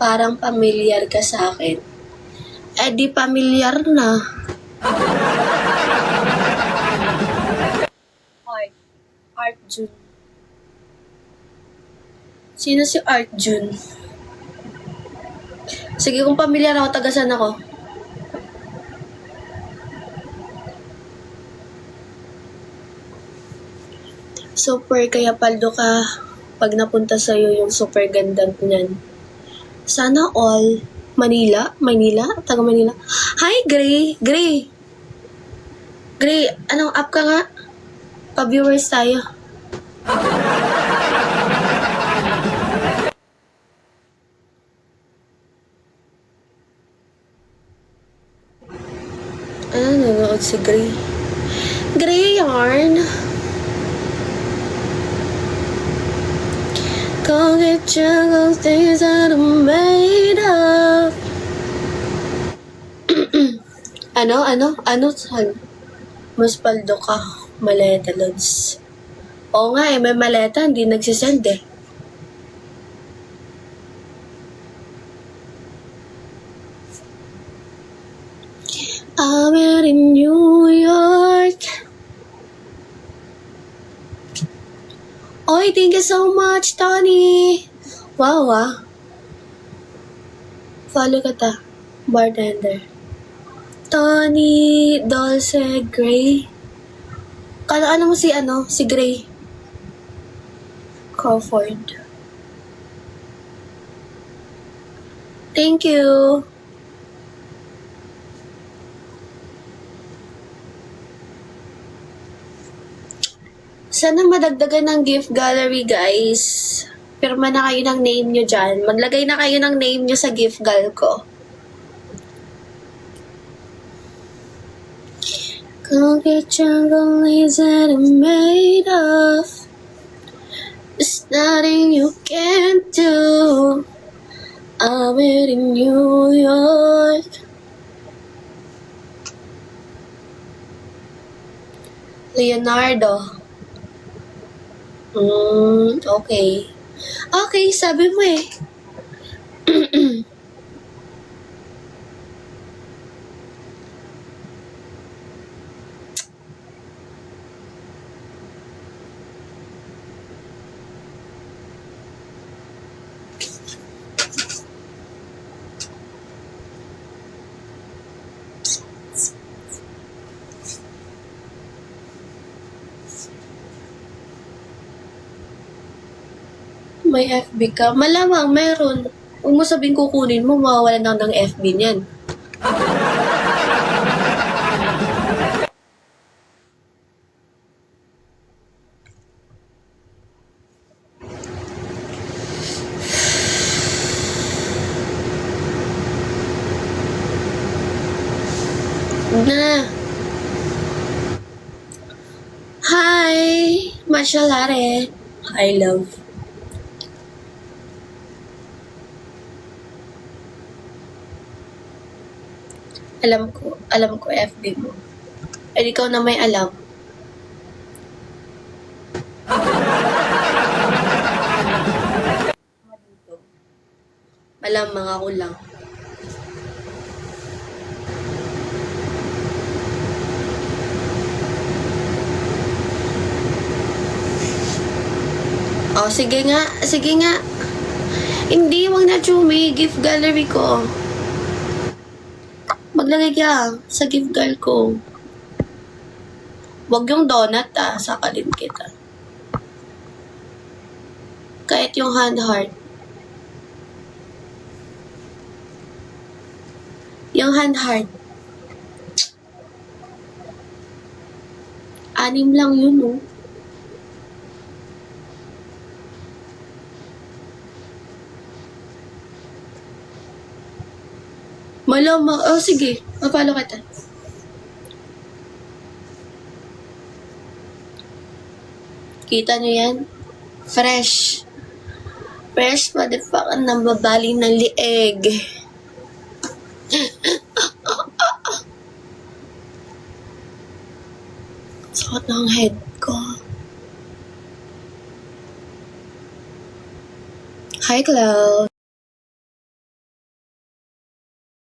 parang pamilyar ka sa akin. Eh di pamilyar na. Art. Art Jun. Sino si Art Jun? Sige, kung pamilyar ako, tagasan ako. Super, kaya paldo ka pag napunta sa'yo yung super gandang niyan. Sana all. Manila? Manila? Taga Manila? Hi, Gray! Gray! Gray, anong app ka nga? Pa-viewers tayo. Ano, nanonood si Gray? Gray yarn! Go get jungle things that I'm made of. Ano, saan? Mas paldo ka, maleta, lods. Oo nga may maleta, hindi nagsisend eh. I'm in New York. Oy, thank you so much, Tony. Wow, Follow ka ta. Bartender. Tony Dulce Gray. Ano mo si Gray? Crawford. Thank you. Sana madagdagan ng gift gallery, guys. Pirma na kayo ng name nyo dyan. Maglagay na kayo ng name nyo sa gift gal ko. Concrete jungle is that I'm made of. There's nothing you can't do. I'm in New York. Leonardo. Okay. Okay, sabi mo eh. May FB ka? Malamang meron. Huwag mo sabihin kukunin mo, mawawalan na ng FB niyan. Na. Hi! Masyalare. Hi, love. Alam ko FB mo. Ay, ikaw na may alam. Malamang ako lang. Oh, sige nga. Hindi, wag na Chumi. Gift gallery ko. Maglagay ka sa gift gal ko. Wag yung donut saka din kita. Kahit yung hand heart. Yung hand heart. 6 lang yun, no? Malamang. Oh, sige. Mapalo kita. Kita nyo yan? Fresh. Fresh motherfucker ng babaling ng lieg. Sakot ng head ko. Hi, Cloud.